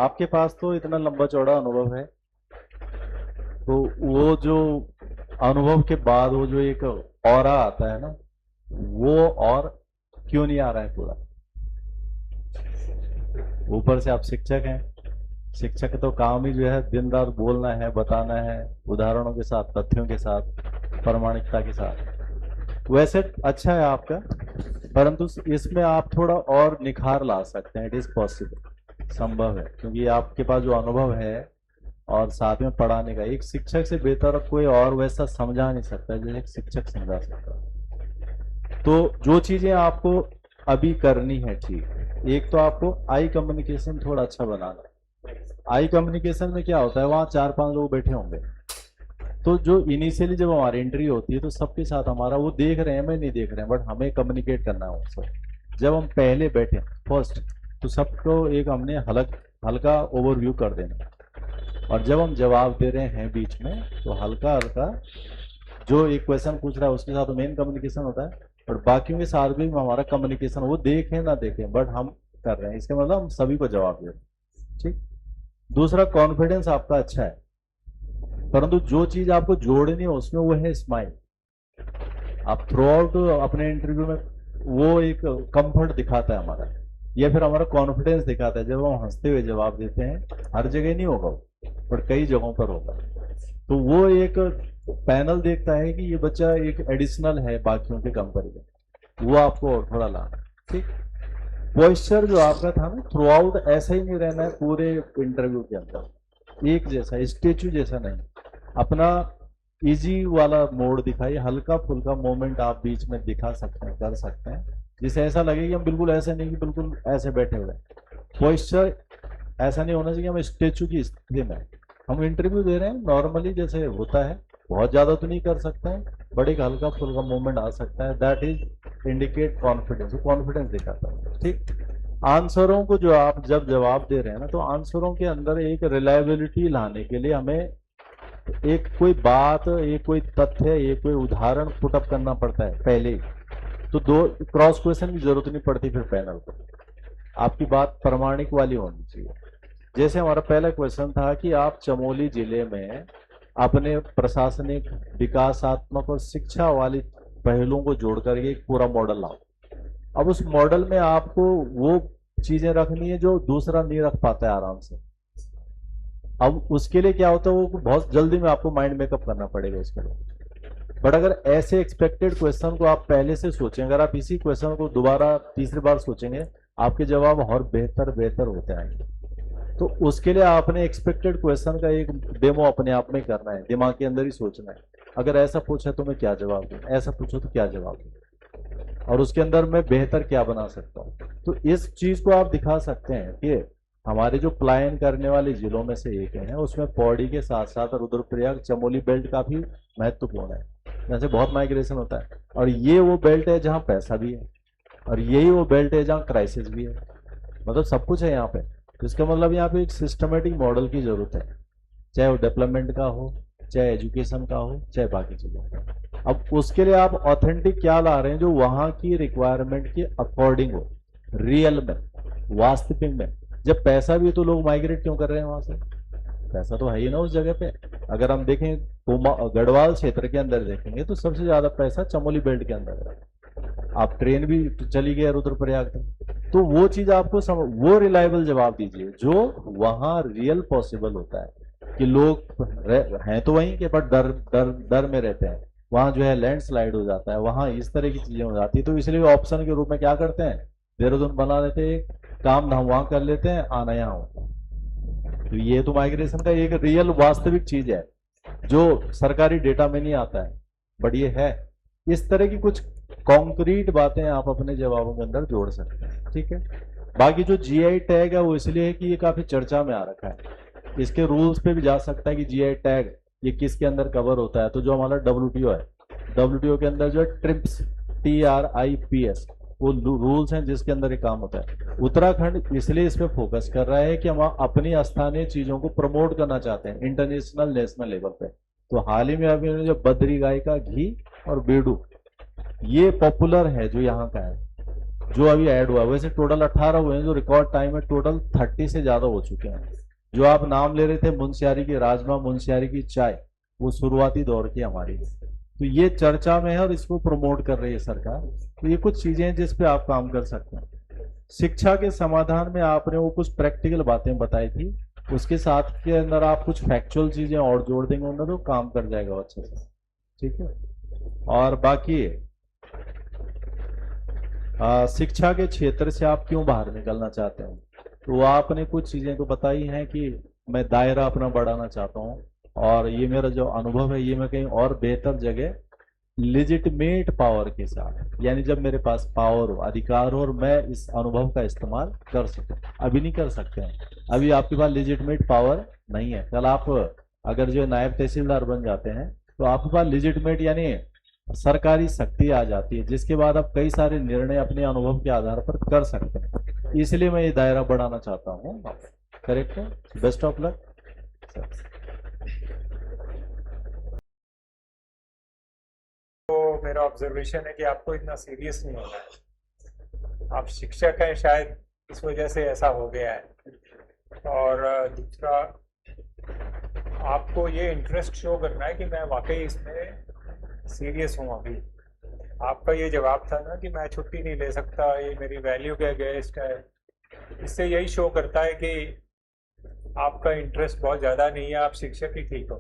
आपके पास तो इतना लंबा चौड़ा अनुभव है, तो वो जो अनुभव के बाद वो जो एक ऑरा आता है ना, वो और क्यों नहीं आ रहा है पूरा? ऊपर से आप शिक्षक हैं। शिक्षक तो काम ही जो है दिन रात बोलना है, बताना है, उदाहरणों के साथ, तथ्यों के साथ, प्रामाणिकता के साथ। वैसे अच्छा है आपका, परंतु इसमें आप थोड़ा और निखार ला सकते हैं। इट इज पॉसिबल, संभव है, क्योंकि आपके पास जो अनुभव है और साथ में पढ़ाने का, एक शिक्षक से बेहतर कोई और वैसा समझा नहीं सकता जैसे एक शिक्षक समझा सकता है। तो जो चीजें आपको अभी करनी है, ठीक, एक तो आपको आई कम्युनिकेशन थोड़ा अच्छा बनाना है। आई कम्युनिकेशन में क्या होता है, वहां 4-5 लोग बैठे होंगे, तो जो इनिशियली जब हमारी एंट्री होती है तो सबके साथ हमारा, वो देख रहे हैं, मैं नहीं देख रहे हैं, बट हमें कम्युनिकेट करना है उनसे। जब हम पहले बैठे फर्स्ट, तो सबको एक हमने हल्का ओवरव्यू कर देना, और जब हम जवाब दे रहे हैं बीच में, तो हल्का हल्का जो एक क्वेश्चन पूछ रहा है उसके साथ मेन कम्युनिकेशन होता है, और बाकियों के साथ भी हमारा कम्युनिकेशन, वो देखें ना देखें, बट हम कर रहे हैं, इसका मतलब हम सभी को जवाब दे रहे हैं। ठीक। दूसरा, कॉन्फिडेंस आपका अच्छा है, परंतु जो चीज आपको जोड़नी है उसमें वो है स्माइल। आप थ्रू आउट अपने इंटरव्यू में वो एक कंफर्ट दिखाता है हमारा, या फिर हमारा कॉन्फिडेंस दिखाता है जब हम हंसते हुए जवाब देते हैं। हर जगह नहीं होगा वो, पर कई जगहों पर होगा। तो वो एक पैनल देखता है कि ये बच्चा एक एडिशनल है बाकियों के कंपेरिजन, वो आपको और थोड़ा लाना। ठीक। पोस्चर जो आपका था ना, थ्रू आउट ऐसा ही नहीं रहना है पूरे इंटरव्यू के अंदर एक जैसा, स्टेचू जैसा नहीं, अपना इजी वाला मोड दिखाइए, हल्का फुल्का मोमेंट आप बीच में दिखा सकते हैं, कर सकते हैं, जिससे ऐसा लगे कि हम बिल्कुल ऐसे नहीं कि बिल्कुल ऐसे बैठे हुए हैं। पोस्चर ऐसा नहीं होना चाहिए हम स्टेचू की स्थिति में, हम इंटरव्यू दे रहे हैं नॉर्मली जैसे होता है, बहुत ज्यादा तो नहीं कर सकते हैं, बट एक हल्का फुल्का मूवमेंट आ सकता है, that is indicate confidence, confidence दिखाता है। ठीक। आंसरों को जो आप जब जवाब दे रहे हैं ना, तो आंसरों के अंदर एक रिलायबिलिटी लाने के लिए हमें एक कोई बात, एक कोई तथ्य, एक कोई उदाहरण पुटअप करना पड़ता है पहले ही, तो दो क्रॉस क्वेश्चन की जरूरत नहीं पड़ती फिर पैनल को। आपकी बात प्रामाणिक वाली होनी चाहिए। जैसे हमारा पहला क्वेश्चन था कि आप चमोली जिले में अपने प्रशासनिक, विकासात्मक और शिक्षा वाली पहलुओं को जोड़कर एक पूरा मॉडल लाओ। अब उस मॉडल में आपको वो चीजें रखनी है जो दूसरा नहीं रख पाता है आराम से। अब उसके लिए क्या होता है, वो बहुत जल्दी में आपको माइंड मेकअप करना पड़ेगा उसके लिए। बट अगर ऐसे एक्सपेक्टेड क्वेश्चन को आप पहले से सोचें, अगर आप इसी क्वेश्चन को दोबारा तीसरी बार सोचेंगे, आपके जवाब और बेहतर बेहतर होते आएंगे। तो उसके लिए आपने एक्सपेक्टेड क्वेश्चन का एक डेमो अपने आप में करना है, दिमाग के अंदर ही सोचना है, अगर ऐसा पूछा तो मैं क्या जवाब दूं, ऐसा पूछो तो क्या जवाब दूं, और उसके अंदर मैं बेहतर क्या बना सकता हूँ। तो इस चीज को आप दिखा सकते हैं कि हमारे जो प्लायन करने वाले जिलों में से एक है, उसमें पौड़ी के साथ साथ रुद्रप्रयाग, चमोली बेल्ट काफी महत्वपूर्ण है, जैसे बहुत माइग्रेशन होता है, और ये वो बेल्ट है जहाँ पैसा भी है, और यही वो बेल्ट है जहाँ क्राइसिस भी है, मतलब सब कुछ है यहाँ पे। तो इसका मतलब यहाँ पे एक सिस्टमेटिक मॉडल की जरूरत है, चाहे वो डेवलपमेंट का हो, चाहे एजुकेशन का हो, चाहे बाकी चीजों का। अब उसके लिए आप ऑथेंटिक क्या ला रहे हैं जो वहां की रिक्वायरमेंट के अकॉर्डिंग हो, रियल में, वास्तविक में। जब पैसा भी तो लोग माइग्रेट क्यों कर रहे हैं वहां से, पैसा तो है ही ना उस जगह पे। अगर हम देखें गढ़वाल क्षेत्र के अंदर देखेंगे तो सबसे ज्यादा पैसा चमोली बेल्ट के अंदर है। आप ट्रेन भी चली गई रुद्रप्रयाग तक, तो वो चीज आपको वो रिलायबल जवाब दीजिए जो वहां रियल पॉसिबल होता है, कि लोग हैं तो वहीं के, बट डर डर डर में रहते हैं, वहां जो है लैंडस्लाइड हो जाता है, वहां इस तरह की चीजें हो जाती है, तो इसलिए ऑप्शन के रूप में क्या करते हैं, देहरादून बना लेते हैं, काम धाम वहां कर लेते हैं, आना यहाँ होता है। तो ये तो माइग्रेशन का एक रियल वास्तविक चीज है जो सरकारी डेटा में नहीं आता है, बट ये है। इस तरह की कुछ कॉन्क्रीट बातें आप अपने जवाबों के अंदर जोड़ सकते हैं। ठीक है। बाकी जो जीआई टैग है वो इसलिए है कि ये काफी चर्चा में आ रखा है, इसके रूल्स पे भी जा सकता है कि जीआई टैग ये किसके अंदर कवर होता है। तो जो हमारा डब्ल्यूटीओ है, डब्ल्यूटीओ के अंदर जो है ट्रिप्स, TRIPS, वो रूल्स हैं जिसके अंदर ये काम होता है। उत्तराखंड इसलिए इस पे फोकस कर रहा है कि हम अपनी स्थानीय चीजों को प्रमोट करना चाहते हैं इंटरनेशनल, नेशनल लेवल पे। तो हाल ही में अभी जो बद्री गाय का घी और बेडू, ये पॉपुलर है जो यहाँ का है, जो अभी ऐड हुआ, वैसे टोटल 18 हुए हैं, जो रिकॉर्ड टाइम है टोटल 30 से ज्यादा हो चुके हैं। जो आप नाम ले रहे थे मुंशियारी की राजमा, मुंशियारी की चाय, वो शुरुआती दौर की हमारी, तो ये चर्चा में है और इसको प्रमोट कर रही है सरकार। तो ये कुछ चीजें हैं जिस पे आप काम कर सकते हैं। शिक्षा के समाधान में आपने वो कुछ प्रैक्टिकल बातें बताई थी, उसके साथ के अंदर आप कुछ फैक्चुअल चीजें और जोड़ देंगे उनमें, तो काम कर जाएगा अच्छे से। ठीक है। और बाकी शिक्षा के क्षेत्र से आप क्यों बाहर निकलना चाहते हैं, तो आपने कुछ चीजें तो बताई हैं कि मैं दायरा अपना बढ़ाना चाहता हूँ, और ये मेरा जो अनुभव है ये मैं कहीं और बेहतर जगह लिजिटमेट पावर के साथ, यानी जब मेरे पास पावर हो, अधिकार हो, और मैं इस अनुभव का इस्तेमाल कर सकूं। अभी नहीं कर सकते हैं, अभी आपके पास लिजिटमेट पावर नहीं है। कल आप अगर जो नायब तहसीलदार बन जाते हैं तो आपके पास लिजिटमेट यानी सरकारी शक्ति आ जाती है, जिसके बाद आप कई सारे निर्णय अपने अनुभव के आधार पर कर सकते हैं। इसलिए मैं ये दायरा बढ़ाना चाहता हूँ। करेक्ट है। Best of luck. तो मेरा ऑब्जर्वेशन है कि आपको इतना सीरियस नहीं होना है। आप शिक्षक हैं, शायद इस वजह से ऐसा हो गया है। और दूसरा, आपको ये इंटरेस्ट शो करना है कि मैं वाकई इसमें सीरियस हूँ। अभी आपका ये जवाब था ना कि मैं छुट्टी नहीं ले सकता, ये मेरी वैल्यू के अगेंस्ट है, इससे यही शो करता है कि आपका इंटरेस्ट बहुत ज़्यादा नहीं है, आप शिक्षक ही ठीक हो।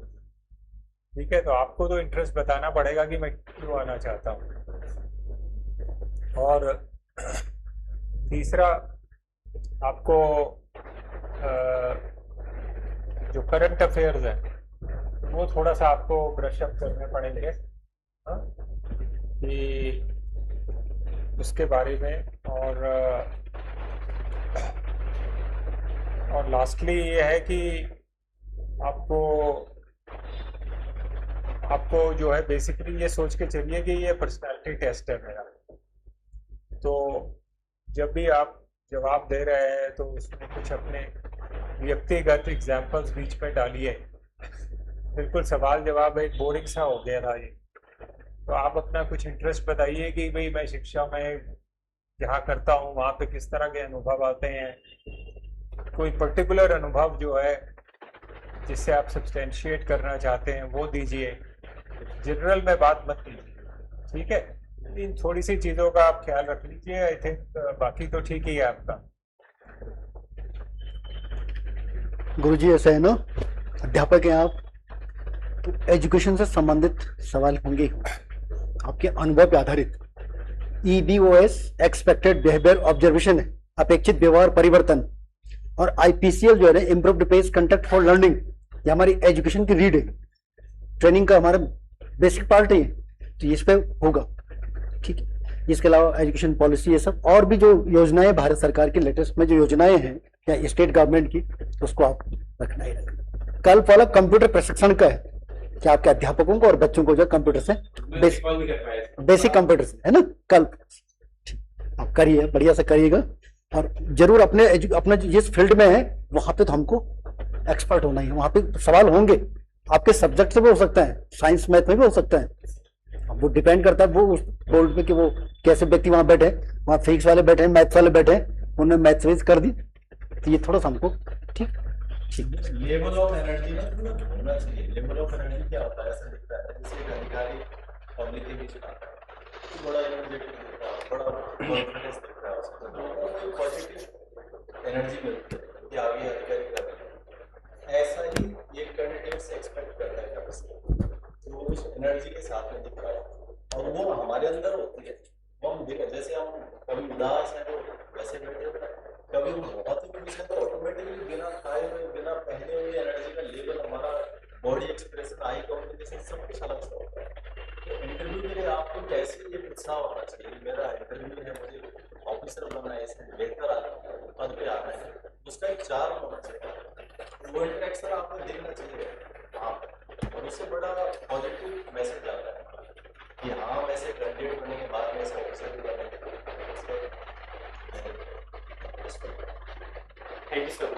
ठीक है, तो आपको तो इंटरेस्ट बताना पड़ेगा कि मैं क्यों आना चाहता हूँ। और तीसरा, आपको जो करंट अफेयर्स है वो थोड़ा सा आपको ब्रश अप करने पड़ेंगे, कि उसके बारे में। और लास्टली ये है कि आपको जो है बेसिकली ये सोच के चलिए कि ये पर्सनालिटी टेस्ट है मेरा। तो जब भी आप जवाब दे रहे हैं तो उसमें कुछ अपने व्यक्तिगत एग्जाम्पल्स बीच में डालिए। बिल्कुल सवाल जवाब एक बोरिंग सा हो गया था ये। तो आप अपना कुछ इंटरेस्ट बताइए कि भाई मैं शिक्षा में जहाँ करता हूँ वहाँ पे किस तरह के अनुभव आते हैं। कोई पर्टिकुलर अनुभव जो है जिससे आप सब्सटेंशिएट करना चाहते हैं वो दीजिए, जनरल में बात मत कीजिए। ठीक है, इन थोड़ी सी चीज़ों का आप ख्याल रख लीजिए। आई थिंक बाकी तो ठीक ही है आपका। गुरुजी ऐसा है ना, अध्यापक हैं आप, तो एजुकेशन से संबंधित सवाल होंगे आपके अनुभव पे आधारित। EBOS एक्सपेक्टेड बिहेवियर ऑब्जर्वेशन है, अपेक्षित व्यवहार परिवर्तन, और IPCL जो है ना, improved pace conduct for learning, ये हमारी एजुकेशन की रीड है, ट्रेनिंग का हमारा बेसिक पार्ट है, तो इस पे होगा। ठीक है, इसके अलावा एजुकेशन पॉलिसी, ये सब और भी जो योजनाएं भारत सरकार की लेटेस्ट में जो योजनाएं हैं या स्टेट गवर्नमेंट की, उसको आप रखना ही रखना। कल फॉलो कंप्यूटर प्रशिक्षण का है कि आपके अध्यापकों को और बच्चों को जो कंप्यूटर से बेसिक कंप्यूटर से है ना, कल आप करिए, बढ़िया से करिएगा। और जरूर अपने जिस फील्ड में है वहां पे तो हमको एक्सपर्ट होना ही, वहां पे सवाल होंगे आपके सब्जेक्ट से भी हो सकता है, साइंस मैथ में भी हो सकता है। वो डिपेंड करता है वो उस बोर्ड पे कि वो कैसे व्यक्ति वहां बैठे, वहां फिजिक्स वाले बैठे, मैथ्स वाले बैठे, उन्होंने मैथ्स वेज कर दी, तो ये थोड़ा सा हमको ठीक लेवल ऑफ एनर्जी ना होना चाहिए। लेवल ऑफ एनर्जी क्या होता है, ऐसा दिखता है जैसे एक अधिकारी पब्लिक के बीच में आता है, बड़ा एनर्जेटिक दिखता है, बड़ा कॉन्फिडेंस दिखता है, उसको पॉजिटिव एनर्जी मिलती है कि आगे अधिकारी कर रहे हैं। ऐसा ही ये कैंडिडेट से एक्सपेक्ट करता है कैपेसिटी, तो उस एनर्जी के साथ में दिख रहा है और वो हमारे अंदर होती है। वो हम जैसे हम कभी उदास है तो वैसे बैठे होता है, कभी हम बहुत ही खुश है तो ऑटोमेटिकली बिना खाए हुए बिना पहने हुए एनर्जी का लेवल, हमारा बॉडी एक्सप्रेशन, आई कम्युनिकेशन सब कुछ अलग सा होता है। तो इंटरव्यू के लिए आपको कैसे ये उत्साह होना चाहिए, मेरा इंटरव्यू है, मुझे ऑफिसर बनना है, इसमें बेहतर पद पे आना है, उसका एक चार्म होना चाहिए, वो इंटरेक्शन आपको देखना चाहिए आप, और उससे बड़ा पॉजिटिव मैसेज आता है कि हाँ वैसे कैंडिडेट बनने के बाद में ऐसा ऑफिसर भी बने। Thank you sir.